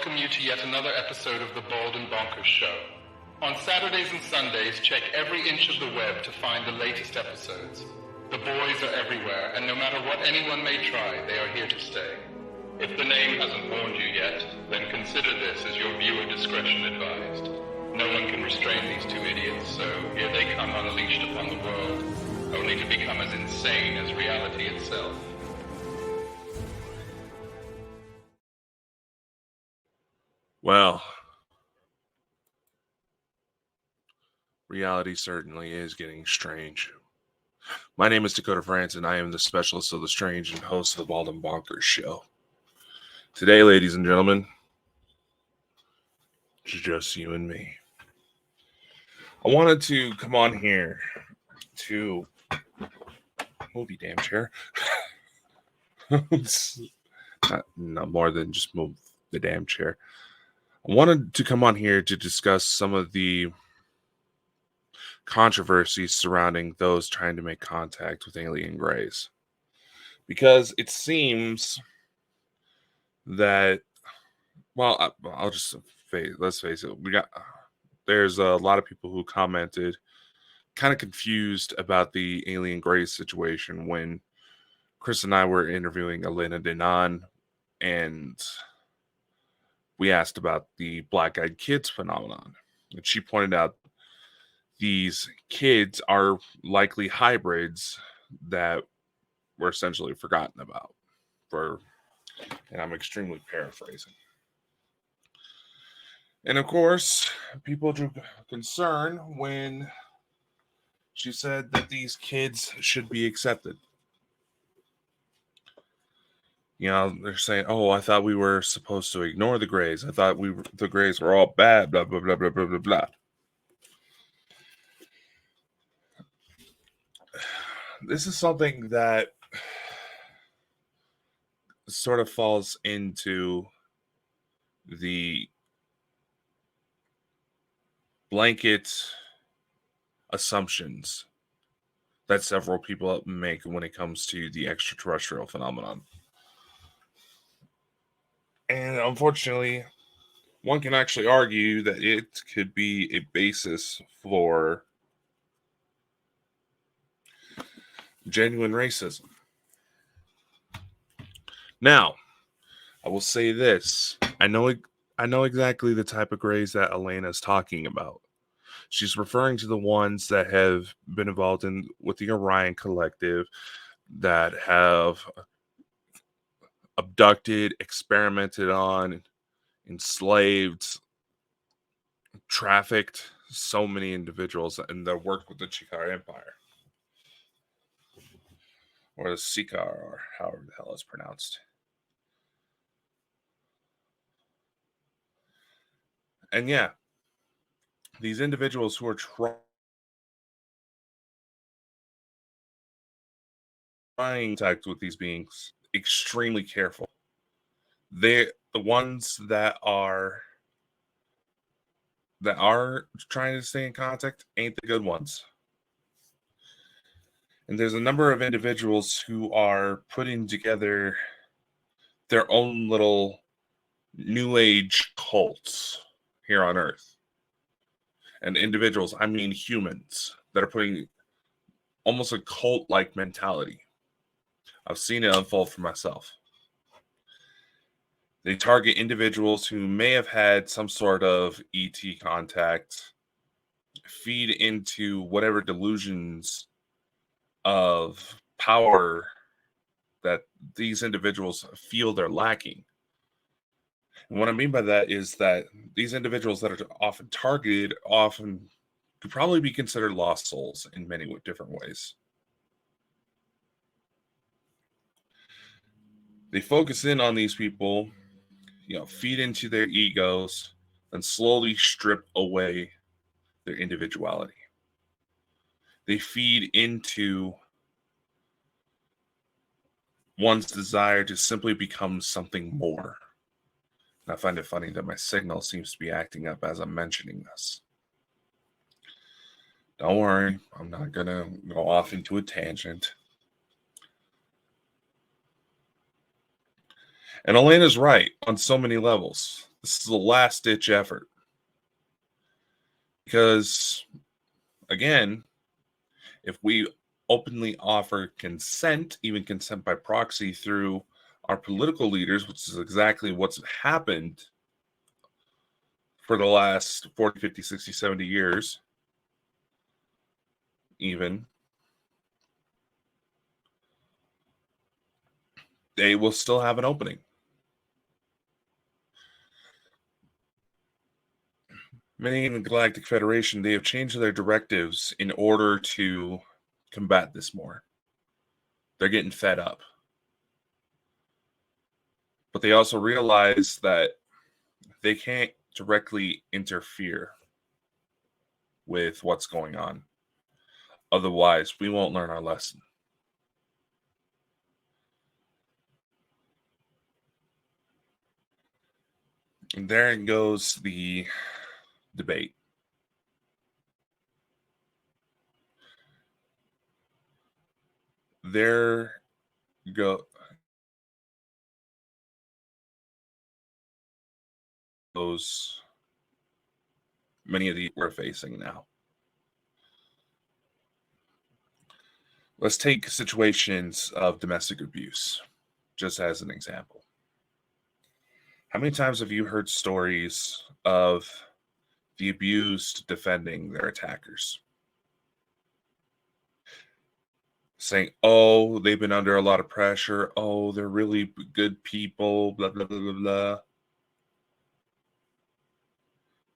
welcome you to yet another episode of the Bald and Bonkers Show. On Saturdays and Sundays, check every inch of the web to find the latest episodes. The boys are everywhere, and no matter what anyone may try, they are here to stay. If the name hasn't warned you yet, then consider this as your viewer discretion advised. No one can restrain these two idiots, so here they come unleashed upon the world, only to become as insane as reality itself. Well, reality certainly is getting strange. My name is Dakota France, and I am the specialist of the strange and host of the Bald and Bonkers Show. Today, ladies and gentlemen, it's just you and me. I wanted to come on here to move your damn chair. not more than just move the damn chair. I wanted to come on here to discuss some of the controversies surrounding those trying to make contact with alien grays. Because it seems that, well, let's face it, there's a lot of people who commented kind of confused about the alien gray situation when Chris and I were interviewing Elena Denon, and we asked about the black-eyed kids phenomenon. And she pointed out these kids are likely hybrids that were essentially forgotten about. And I'm extremely paraphrasing. And of course, people drew concern when she said that these kids should be accepted. You know, they're saying, "Oh, I thought we were supposed to ignore the grays. I thought the grays were all bad, blah, blah, blah, blah, blah, blah, blah." This is something that sort of falls into the blanket assumptions that several people make when it comes to the extraterrestrial phenomenon. And unfortunately, one can actually argue that it could be a basis for genuine racism. Now, I will say this. I know exactly the type of grays that Elena is talking about. She's referring to the ones that have been involved with the Orion Collective, that have abducted, experimented on, enslaved, trafficked so many individuals in their work with the Chikar Empire. Or the Sikar, or however the hell it's pronounced. And yeah, these individuals who are trying to contact with these beings, extremely careful. The ones that are trying to stay in contact ain't the good ones. And there's a number of individuals who are putting together their own little new age cults here on Earth. And individuals, I mean humans, that are putting almost a cult-like mentality. I've seen it unfold for myself. They target individuals who may have had some sort of ET contact, feed into whatever delusions of power that these individuals feel they're lacking. And what I mean by that is that these individuals that are often targeted could probably be considered lost souls in many different ways. They focus in on these people, feed into their egos, and slowly strip away their individuality. They feed into one's desire to simply become something more. And I find it funny that my signal seems to be acting up as I'm mentioning this. Don't worry, I'm not going to go off into a tangent. And Elena's right on so many levels. This is a last ditch effort because, again, if we openly offer consent, even consent by proxy through our political leaders, which is exactly what's happened for the last 40, 50, 60, 70 years, even, they will still have an opening. Many in the Galactic Federation, they have changed their directives in order to combat this more. They're getting fed up. But they also realize that they can't directly interfere with what's going on. Otherwise, we won't learn our lesson. And there goes the debate. There goes many of the we're facing now. Let's take situations of domestic abuse, just as an example. How many times have you heard stories of the abused defending their attackers? Saying, oh, they've been under a lot of pressure. Oh, they're really good people, blah, blah, blah, blah, blah.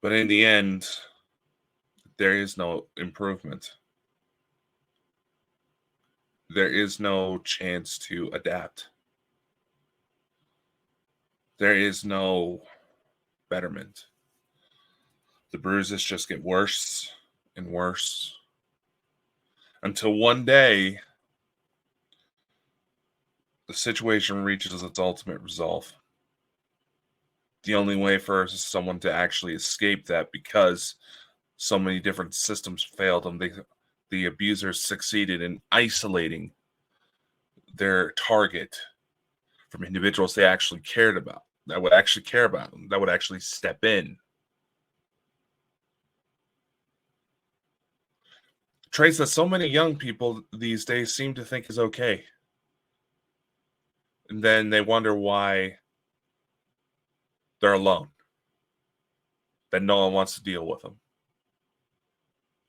But in the end, there is no improvement. There is no chance to adapt. There is no betterment. The bruises just get worse and worse until one day the situation reaches its ultimate resolve. The only way for someone to actually escape that, because so many different systems failed them, the abusers succeeded in isolating their target from individuals they actually cared about, that would actually care about them, that would actually step in. Traits that so many young people these days seem to think is okay. And then they wonder why they're alone, that no one wants to deal with them.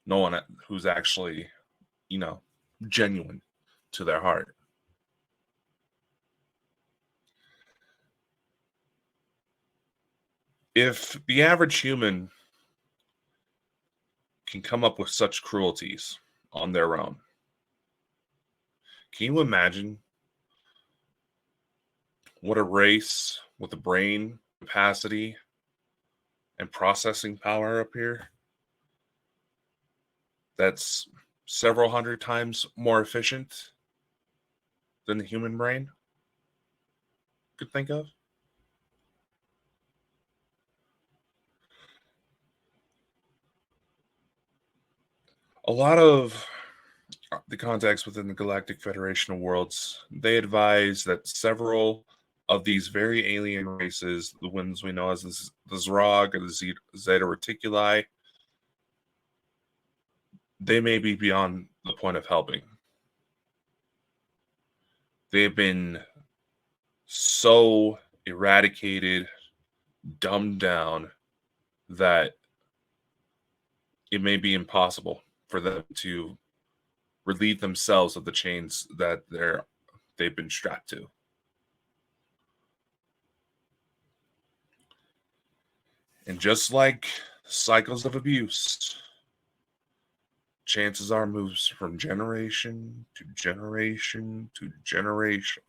No one who's actually, genuine to their heart. If the average human can come up with such cruelties on their own, can you imagine what a race with a brain capacity and processing power up here that's several hundred times more efficient than the human brain could think of? A lot of the contacts within the Galactic Federation of Worlds, they advise that several of these very alien races, the ones we know as the Zerog or the Zeta Reticuli, they may be beyond the point of helping. They've been so eradicated, dumbed down, that it may be impossible for them to relieve themselves of the chains that they've been strapped to. And just like cycles of abuse, chances are moves from generation to generation to generation.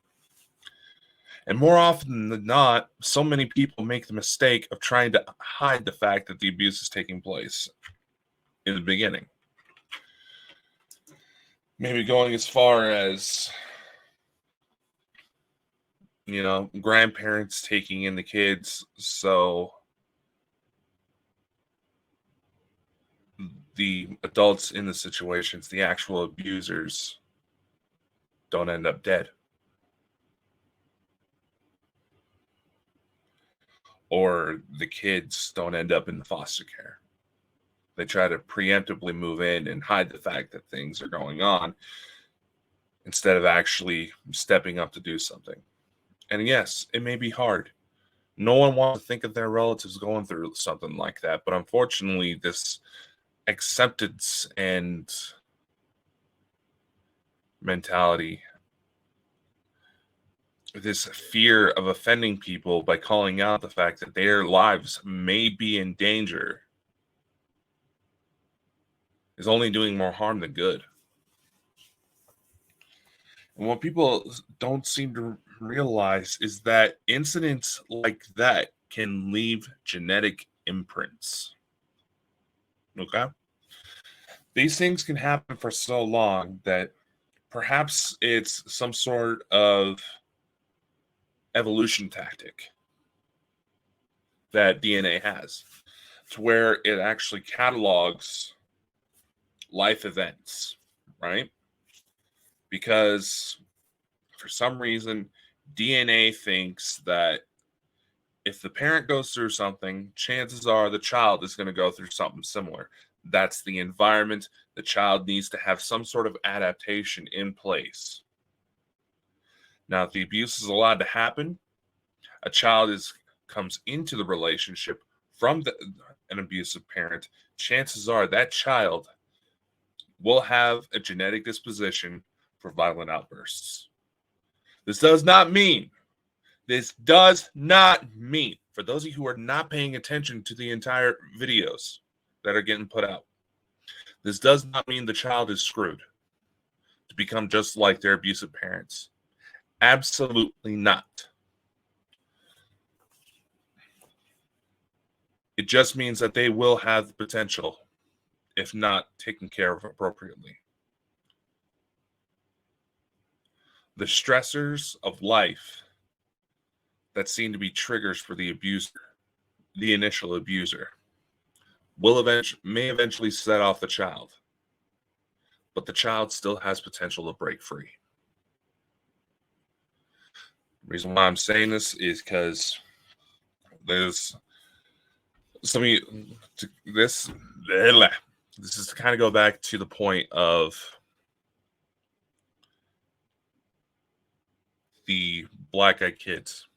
And more often than not, so many people make the mistake of trying to hide the fact that the abuse is taking place in the beginning. Maybe going as far as, grandparents taking in the kids so the adults in the situations, the actual abusers, don't end up dead. or the kids don't end up in foster care. They try to preemptively move in and hide the fact that things are going on instead of actually stepping up to do something. And yes, it may be hard. No one wants to think of their relatives going through something like that. But unfortunately, this acceptance and mentality, this fear of offending people by calling out the fact that their lives may be in danger, is only doing more harm than good. And what people don't seem to realize is that incidents like that can leave genetic imprints. Okay? These things can happen for so long that perhaps it's some sort of evolution tactic that DNA has, to where it actually catalogs life events, right? Because for some reason, DNA thinks that if the parent goes through something, chances are the child is going to go through something similar. That's the environment. The child needs to have some sort of adaptation in place. Now, if the abuse is allowed to happen, a child comes into the relationship from an abusive parent, chances are that child will have a genetic disposition for violent outbursts. This does not mean, for those of you who are not paying attention to the entire videos that are getting put out, this does not mean the child is screwed to become just like their abusive parents. Absolutely not. It just means that they will have the potential if not taken care of appropriately. The stressors of life that seem to be triggers for the abuser, the initial abuser, may eventually set off the child, but the child still has potential to break free. The reason why I'm saying this is because there's some of you, this is to kind of go back to the point of the black-eyed kids.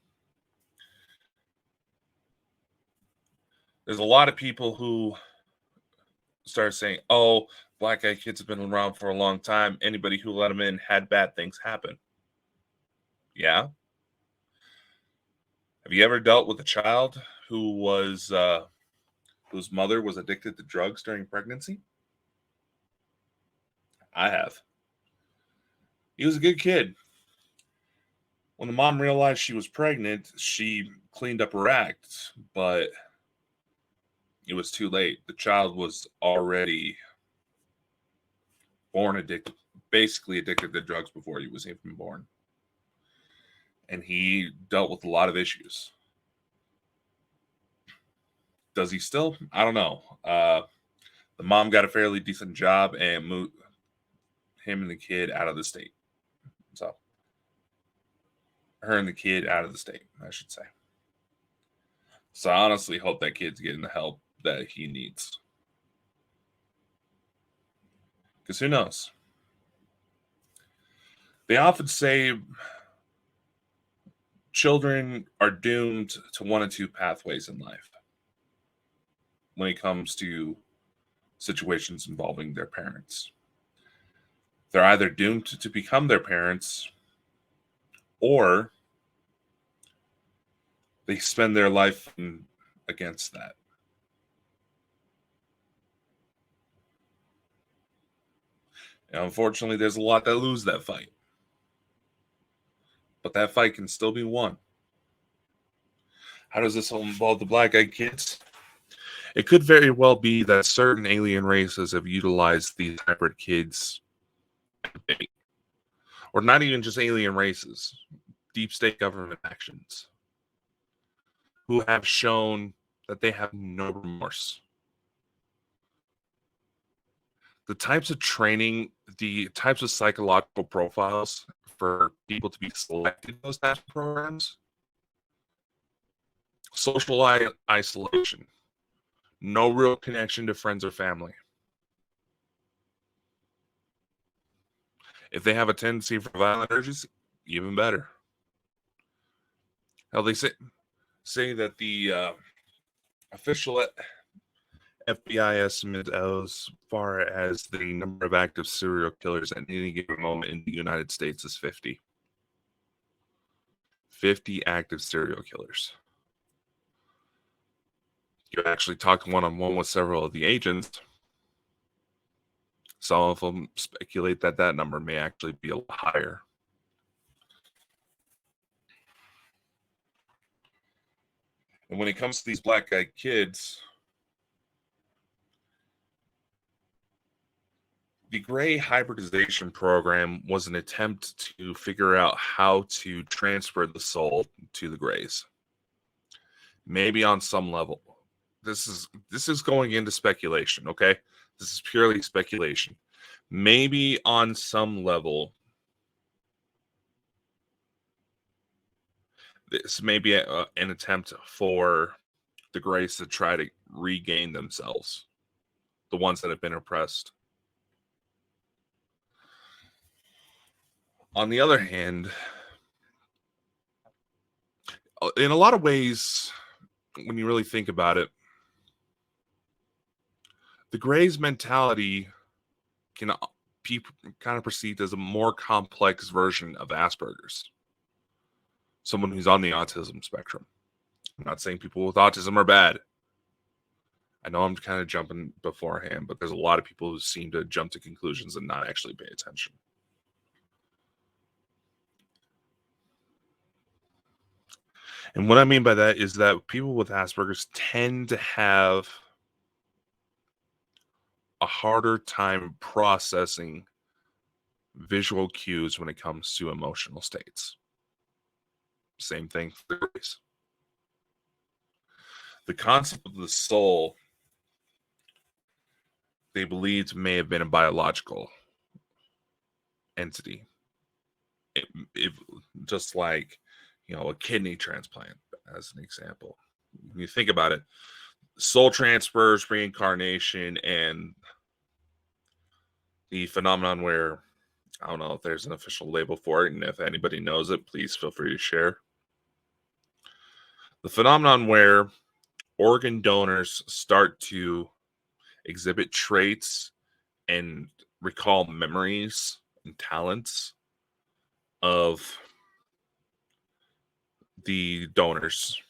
There's a lot of people who start saying, oh, black-eyed kids have been around for a long time. Anybody who let them in had bad things happen. Yeah. Have you ever dealt with a child who was whose mother was addicted to drugs during pregnancy? I have. He was a good kid. When the mom realized she was pregnant, she cleaned up her act, but it was too late. The child was already basically addicted to drugs before he was even born. And he dealt with a lot of issues. Does he still? I don't know. The mom got a fairly decent job and moved him and the kid out of the state. So, her and the kid out of the state, I should say. So I honestly hope that kid's getting the help that he needs. Because who knows? They often say children are doomed to one of two pathways in life when it comes to situations involving their parents. They're either doomed to become their parents, or they spend their life against that. And unfortunately, there's a lot that lose that fight. But that fight can still be won. How does this involve the black-eyed kids? It could very well be that certain alien races have utilized these hybrid kids, or not even just alien races, deep state government actions, who have shown that they have no remorse. The types of training, the types of psychological profiles for people to be selected in those types of programs social isolation, no real connection to friends or family. If they have a tendency for violent urges, even better. Hell, they say that the official FBI estimate as far as the number of active serial killers at any given moment in the United States is 50. 50 active serial killers. You actually talked one-on-one with several of the agents. Some of them speculate that that number may actually be a lot higher. And when it comes to these black-eyed kids, the gray hybridization program was an attempt to figure out how to transfer the soul to the grays. Maybe on some level. This is going into speculation, okay? This is purely speculation. Maybe on some level, this may be an attempt for the grays to try to regain themselves, the ones that have been oppressed. On the other hand, in a lot of ways, when you really think about it, the Gray's mentality can be kind of perceived as a more complex version of Asperger's. Someone who's on the autism spectrum. I'm not saying people with autism are bad. I know I'm kind of jumping beforehand, but there's a lot of people who seem to jump to conclusions and not actually pay attention. And what I mean by that is that people with Asperger's tend to have a harder time processing visual cues when it comes to emotional states. Same thing for the race. The concept of the soul, they believed may have been a biological entity. It just like, a kidney transplant, as an example. When you think about it, soul transfers, reincarnation, and the phenomenon where, I don't know if there's an official label for it, and if anybody knows it, please feel free to share. The phenomenon where organ donors start to exhibit traits and recall memories and talents of the donors,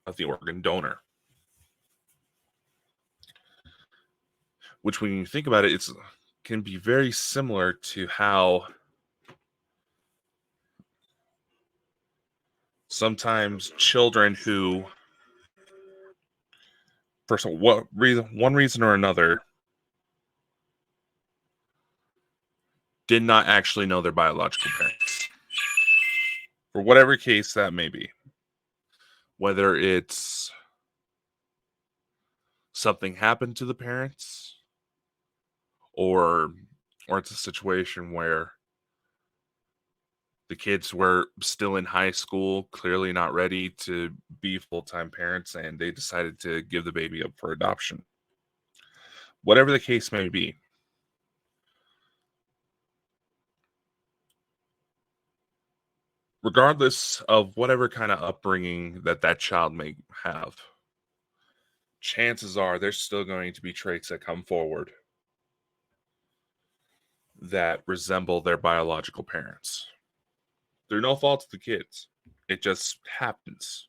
of the organ donor. Which, when you think about it, can be very similar to how sometimes children who, for one reason or another, did not actually know their biological parents. For whatever case that may be. Whether it's something happened to the parents, or it's a situation where the kids were still in high school, clearly not ready to be full-time parents, and they decided to give the baby up for adoption. Whatever the case may be. Regardless of whatever kind of upbringing that child may have, chances are there's still going to be traits that come forward that resemble their biological parents. They're no fault of the kids. It just happens.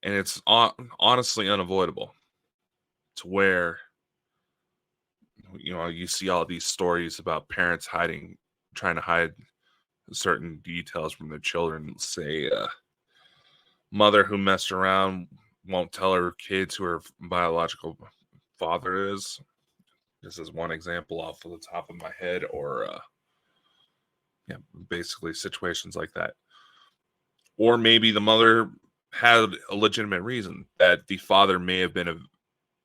And it's honestly unavoidable, to where, you see all these stories about parents trying to hide certain details from their children. Say, mother who messed around won't tell her kids who her biological father is. This is one example off of the top of my head, or basically situations like that. Or maybe the mother had a legitimate reason that the father may have been a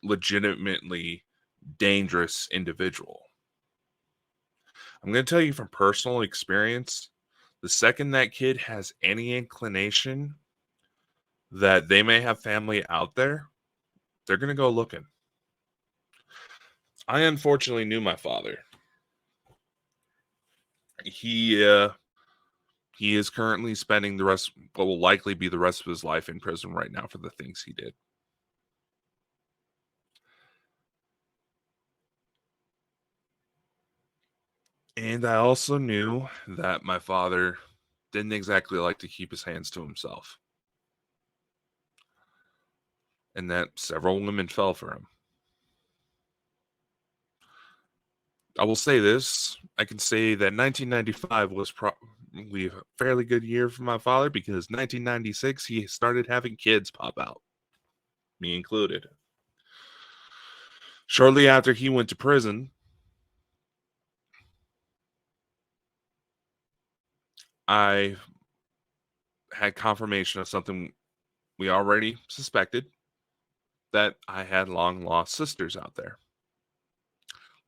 legitimately dangerous individual. I'm going to tell you from personal experience, the second that kid has any inclination that they may have family out there, they're going to go looking. I unfortunately knew my father. He is currently spending the rest, what will likely be the rest of his life in prison right now for the things he did. And I also knew that my father didn't exactly like to keep his hands to himself. And that several women fell for him. I will say this. I can say that 1995 was probably a fairly good year for my father because 1996 he started having kids pop out, me included. Shortly after he went to prison, I had confirmation of something we already suspected, that I had long lost sisters out there.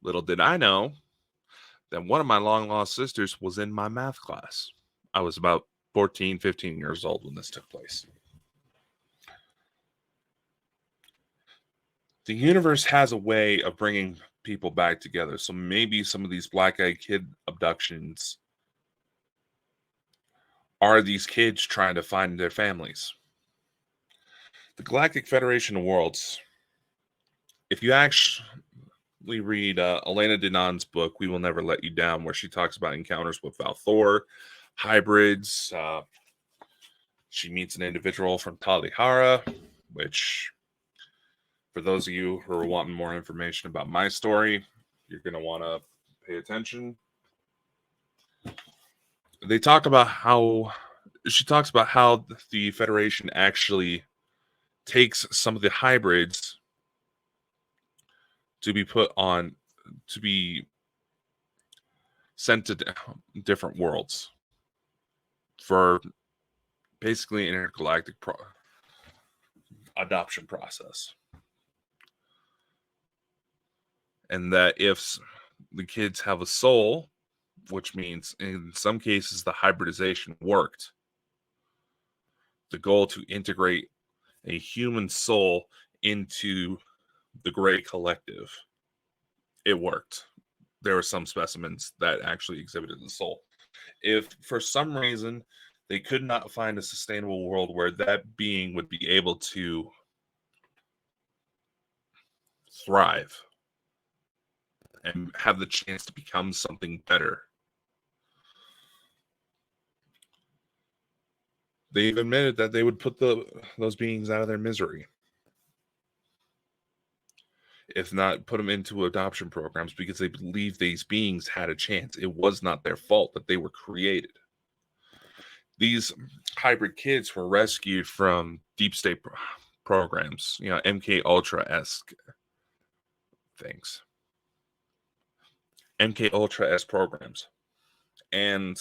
Little did I know that one of my long lost sisters was in my math class. I was about 14, 15 years old when this took place. The universe has a way of bringing people back together. So maybe some of these black-eyed kid abductions are these kids trying to find their families. The Galactic Federation of Worlds, if you actually read Elena Denon's book, We Will Never Let You Down, where she talks about encounters with Valthor, hybrids. She meets an individual from Talihara, which, for those of you who are wanting more information about my story, you're going to want to pay attention. They talk about how she talks about how the Federation actually takes some of the hybrids to be put on, to be sent to different worlds for basically an intergalactic adoption process. And that if the kids have a soul, which means in some cases the hybridization worked, the goal to integrate a human soul into the gray collective, it worked. There were some specimens that actually exhibited the soul. If for some reason they could not find a sustainable world where that being would be able to thrive and have the chance to become something better, they've admitted that they would put those beings out of their misery. If not, put them into adoption programs because they believe these beings had a chance. It was not their fault that they were created. These hybrid kids were rescued from deep state programs, MK Ultra-esque things. MK Ultra-esque programs. And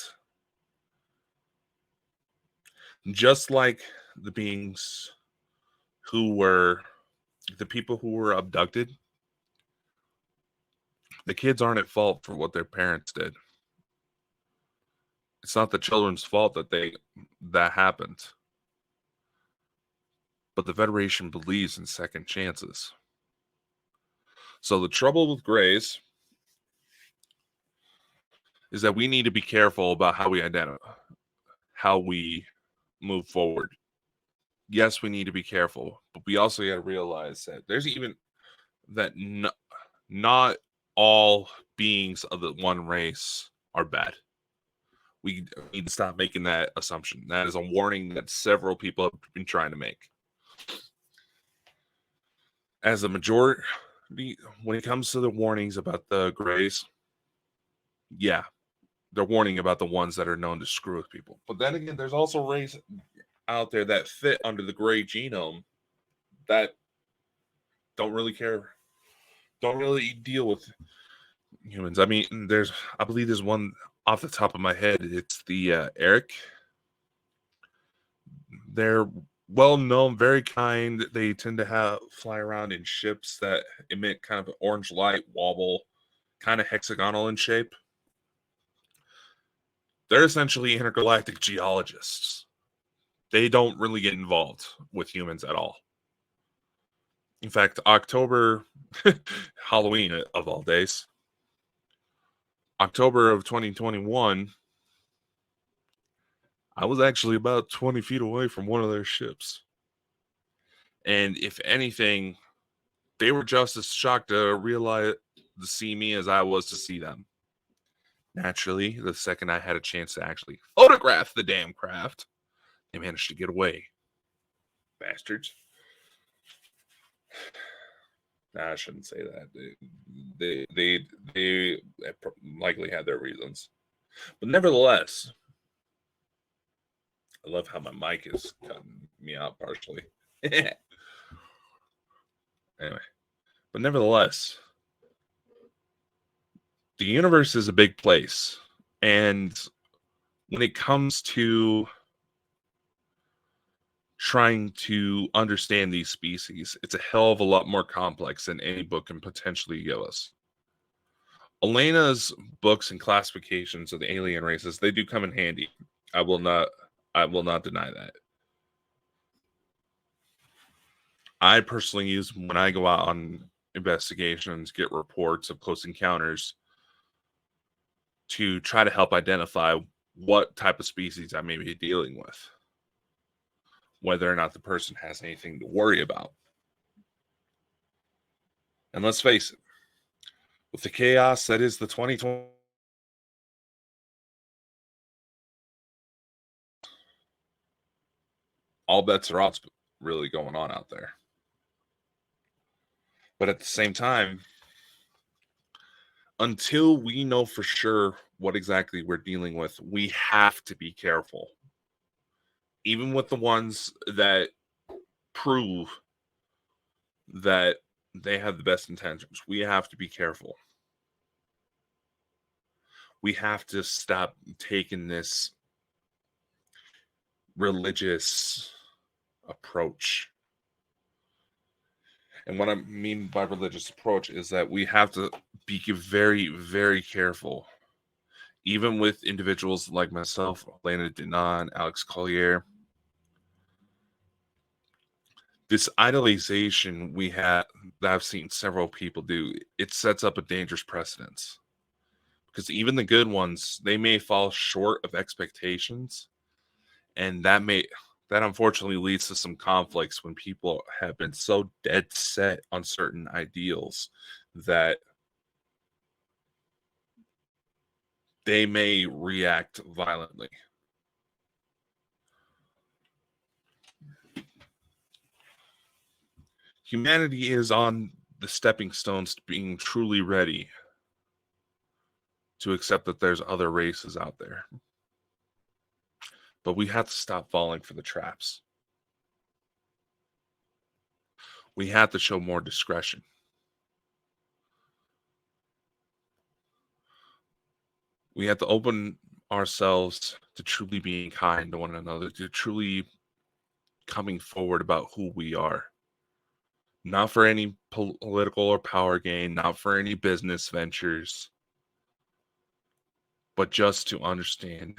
just like the beings the people who were abducted, the kids aren't at fault for what their parents did. It's not the children's fault that happened. But the Federation believes in second chances. So the trouble with Greys is that we need to be careful about how we identify, how we move forward. Yes, we need to be careful, but we also got to realize that there's even that not all beings of the one race are bad. We need to stop making that assumption. That is a warning that several people have been trying to make. As a majority, when it comes to the warnings about the Greys, yeah, they're warning about the ones that are known to screw with people. But then again, there's also race out there that fit under the gray genome that don't really care, don't really deal with humans. I mean, I believe there's one off the top of my head. It's the Eric. They're well known, very kind. They tend to fly around in ships that emit kind of an orange light, wobble, kind of hexagonal in shape. They're essentially intergalactic geologists. They don't really get involved with humans at all. In fact, October, Halloween of all days, October of 2021, I was actually about 20 feet away from one of their ships. And if anything, they were just as shocked to realize to see me as I was to see them. Naturally, the second I had a chance to actually photograph the damn craft, they managed to get away. Bastards. Nah, I shouldn't say that. They likely had their reasons. But nevertheless, I love how my mic is cutting me out partially. Anyway, but nevertheless, the universe is a big place. And when it comes to trying to understand these species, it's a hell of a lot more complex than any book can potentially give us. Elena's books and classifications of the alien races, they do come in handy. I will not deny that. I personally use them when I go out on investigations, get reports of close encounters to try to help identify what type of species I may be dealing with, whether or not the person has anything to worry about. And let's face it, with the chaos that is the 2020, all bets are off really going on out there. But at the same time, until we know for sure what exactly we're dealing with, we have to be careful. Even with the ones that prove that they have the best intentions, we have to be careful. We have to stop taking this religious approach. And what I mean by religious approach is that we have to be very, very careful. Even with individuals like myself, Elena Dinan, Alex Collier, this idolization we have that I've seen several people do, it sets up a dangerous precedence. Because even the good ones, they may fall short of expectations, and that unfortunately leads to some conflicts when people have been so dead set on certain ideals that they may react violently. Humanity is on the stepping stones to being truly ready to accept that there's other races out there. But we have to stop falling for the traps. We have to show more discretion. We have to open ourselves to truly being kind to one another, to truly coming forward about who we are. Not for any political or power gain, not for any business ventures, but just to understand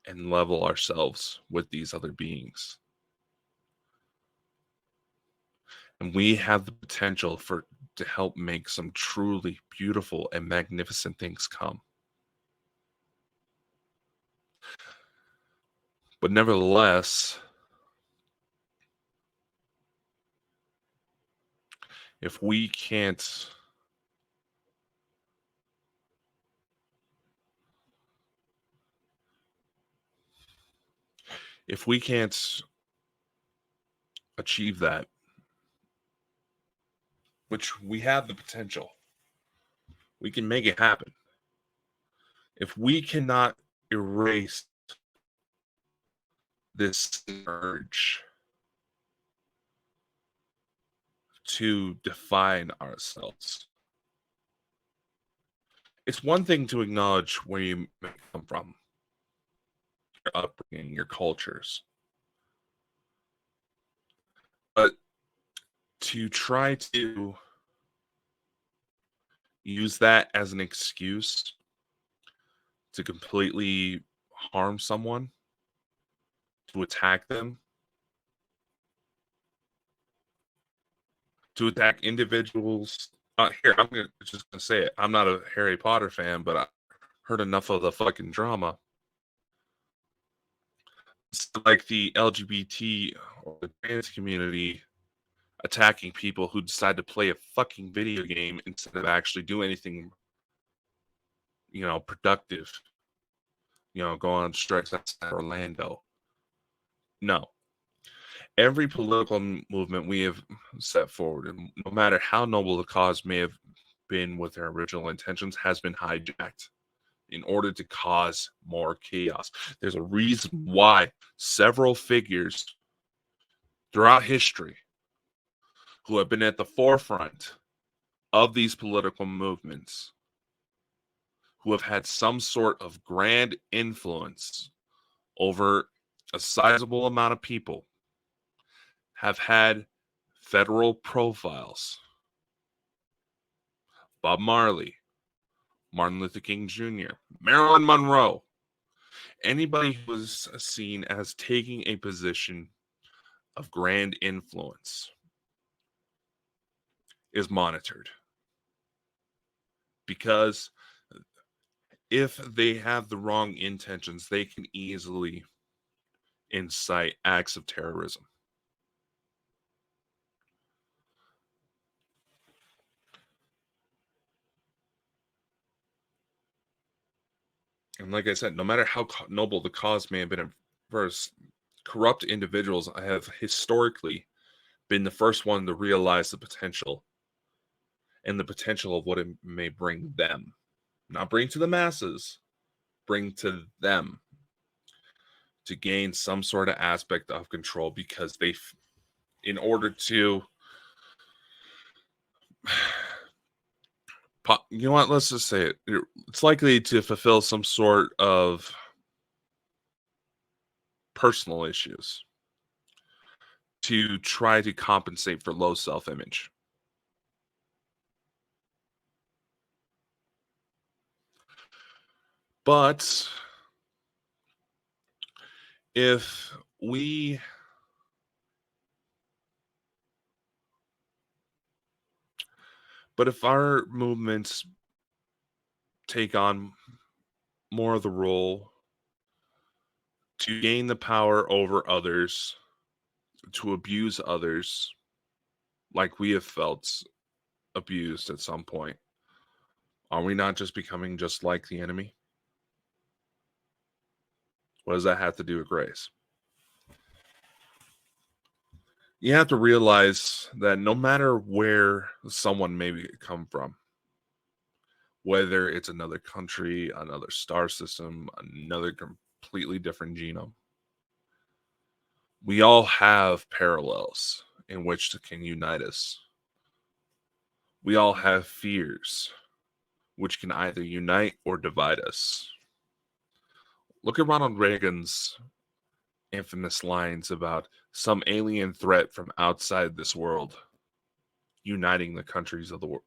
and level ourselves with these other beings. And we have the potential to help make some truly beautiful and magnificent things come. But nevertheless, if we can't achieve that, which we have the potential, we can make it happen. If we cannot erase this urge to define ourselves, it's one thing to acknowledge where you may come from, your upbringing, your cultures, but to try to use that as an excuse to completely harm someone, to attack them, to attack individuals. Here, just gonna say it. I'm not a Harry Potter fan, but I heard enough of the fucking drama. It's like the LGBT or the trans community attacking people who decide to play a fucking video game instead of actually do anything, productive. Go on strikes outside Orlando. No, every political movement we have set forward, and no matter how noble the cause may have been with their original intentions, has been hijacked in order to cause more chaos. There's a reason why several figures throughout history who have been at the forefront of these political movements, who have had some sort of grand influence over a sizable amount of people, have had federal profiles. Bob Marley, Martin Luther King Jr., Marilyn Monroe. Anybody who was seen as taking a position of grand influence is monitored. Because if they have the wrong intentions, they can easily incite acts of terrorism. And like I said, no matter how noble the cause may have been at first, corrupt individuals have historically been the first one to realize the potential and the potential of what it may bring them. Not bring to the masses, bring to them, to gain some sort of aspect of control, because in order to, you know what, let's just say it, it's likely to fulfill some sort of personal issues to try to compensate for low self-image. But if we if our movements take on more of the role to gain the power over others, to abuse others, like we have felt abused at some point, are we not just becoming just like the enemy? What does that have to do with grace? You have to realize that no matter where someone may come from, whether it's another country, another star system, another completely different genome, we all have parallels in which can unite us. We all have fears which can either unite or divide us. Look at Ronald Reagan's infamous lines about some alien threat from outside this world uniting the countries of the world.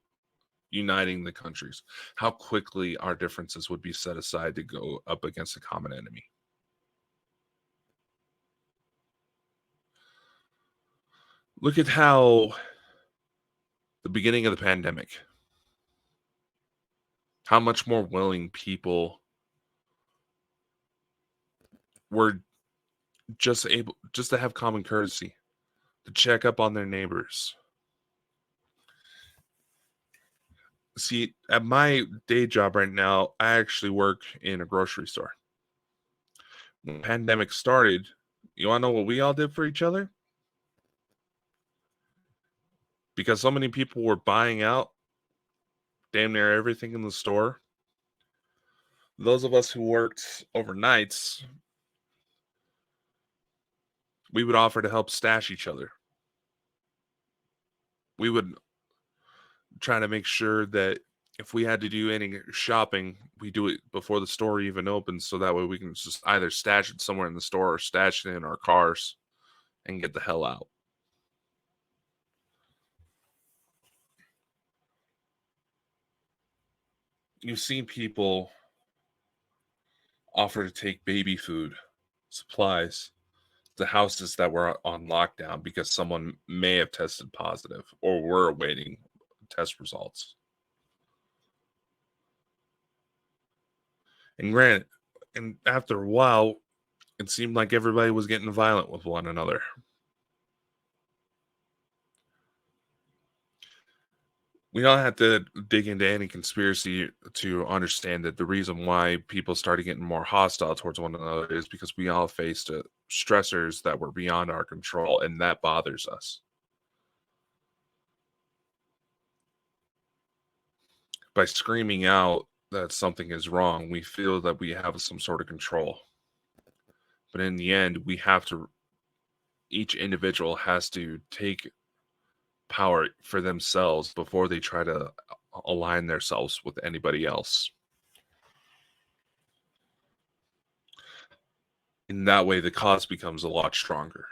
Uniting the countries. How quickly our differences would be set aside to go up against a common enemy. Look at how the beginning of the pandemic, how much more willing people were just to have common courtesy, to check up on their neighbors. See, at my day job right now, I actually work in a grocery store. When the pandemic started, you want to know what we all did for each other? Because so many people were buying out damn near everything in the store. Those of us who worked overnights, we would offer to help stash each other. We would try to make sure that if we had to do any shopping, we do it before the store even opens, so that way we can just either stash it somewhere in the store or stash it in our cars and get the hell out. You've seen people offer to take baby food, supplies to houses that were on lockdown because someone may have tested positive or were awaiting test results. And granted, and after a while, it seemed like everybody was getting violent with one another. We don't have to dig into any conspiracy to understand that the reason why people started getting more hostile towards one another is because we all faced stressors that were beyond our control, and that bothers us. By screaming out that something is wrong, we feel that we have some sort of control. But in the end, each individual has to take power for themselves before they try to align themselves with anybody else. In that way, the cause becomes a lot stronger.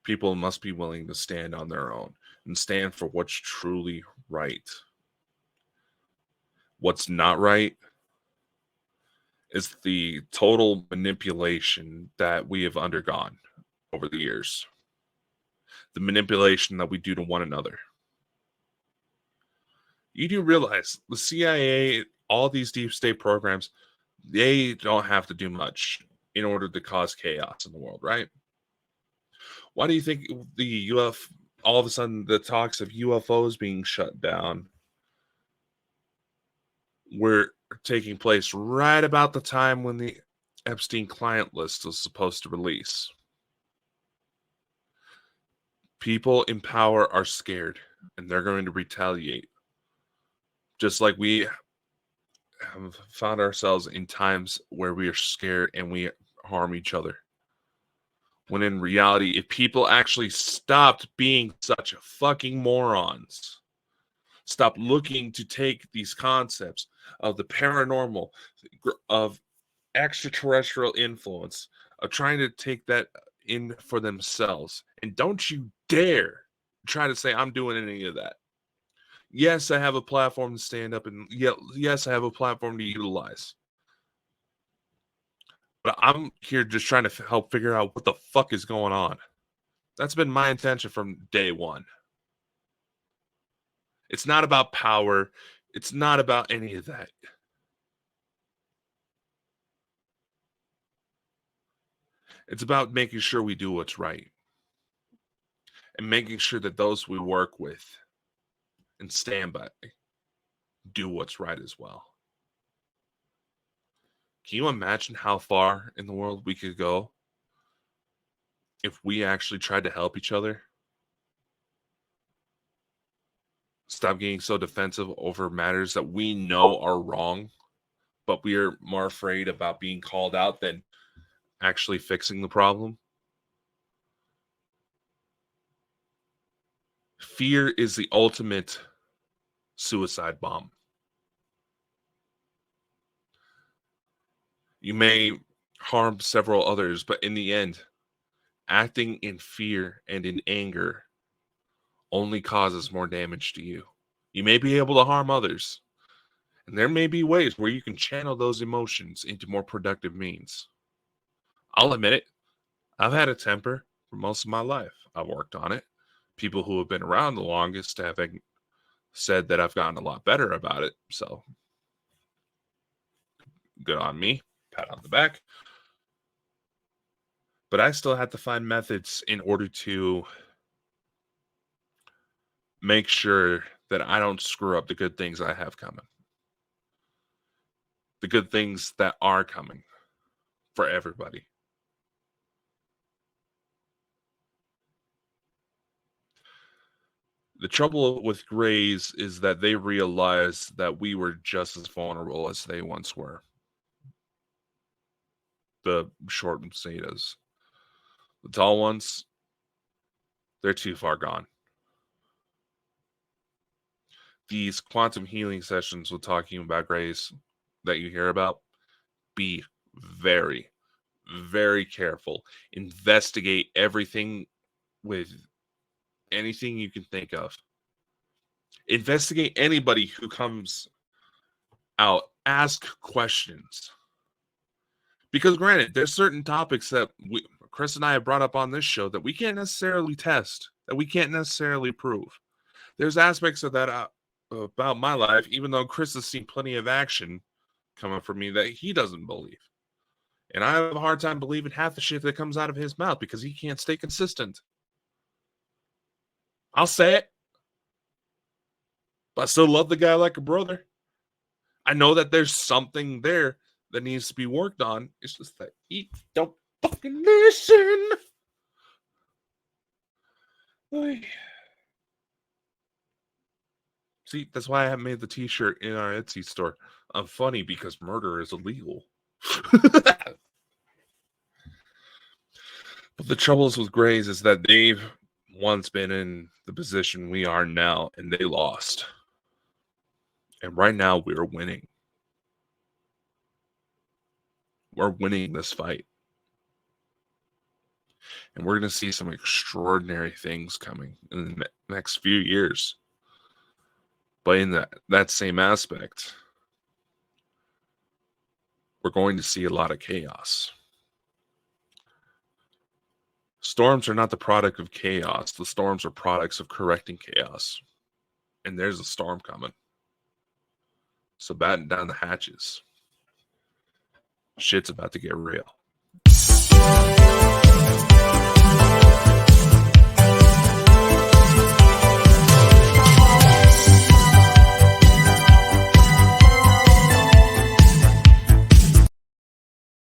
People must be willing to stand on their own and stand for what's truly right. What's not right is the total manipulation that we have undergone over the years. The manipulation that we do to one another. You do realize the CIA, all these deep state programs, they don't have to do much in order to cause chaos in the world, right? Why do you think all of a sudden the talks of UFOs being shut down were taking place right about the time when the Epstein client list was supposed to release? People in power are scared and they're going to retaliate. Just like we have found ourselves in times where we are scared and we harm each other. When in reality, if people actually stopped being such fucking morons, stop looking to take these concepts of the paranormal, of extraterrestrial influence, of trying to take that in for themselves. And don't you dare try to say I'm doing any of that. Yes, I have a platform to stand up and yes, I have a platform to utilize. But I'm here just trying to help figure out what the fuck is going on. That's been my intention from day one. It's not about power. It's not about any of that. It's about making sure we do what's right and making sure that those we work with and stand by do what's right as well. Can you imagine how far in the world we could go if we actually tried to help each other? Stop getting so defensive over matters that we know are wrong, but we are more afraid about being called out than actually fixing the problem. Fear is the ultimate suicide bomb. You may harm several others, but in the end, acting in fear and in anger only causes more damage to you. You may be able to harm others, and there may be ways where you can channel those emotions into more productive means. I'll admit it, I've had a temper for most of my life. I've worked on it. People who have been around the longest have said that I've gotten a lot better about it. So good on me. Pat on the back. But I still have to find methods in order to make sure that I don't screw up the good things I have coming. The good things that are coming for everybody. The trouble with Grays is that they realize that we were just as vulnerable as they once were. The short potatoes. The tall ones, they're too far gone. These quantum healing sessions with talking about Grays that you hear about, be very, very careful. Investigate everything with anything you can think of. Investigate anybody who comes out. Ask questions. Because granted, there's certain topics that Chris and I have brought up on this show that we can't necessarily test, that we can't necessarily prove. There's aspects of that about my life, even though Chris has seen plenty of action coming from me that he doesn't believe. And I have a hard time believing half the shit that comes out of his mouth because he can't stay consistent. I'll say it. But I still love the guy like a brother. I know that there's something there that needs to be worked on. It's just that he don't fucking listen. Like, see, that's why I haven't made the t-shirt in our Etsy store. I'm funny because murder is illegal. But the troubles with Grays is that they've once been in the position we are now, and they lost. And right now, we're winning. We're winning this fight. And we're going to see some extraordinary things coming in the next few years. But in that same aspect, we're going to see a lot of chaos. Storms are not the product of chaos. The storms are products of correcting chaos. And there's a storm coming. So batten down the hatches. Shit's about to get real.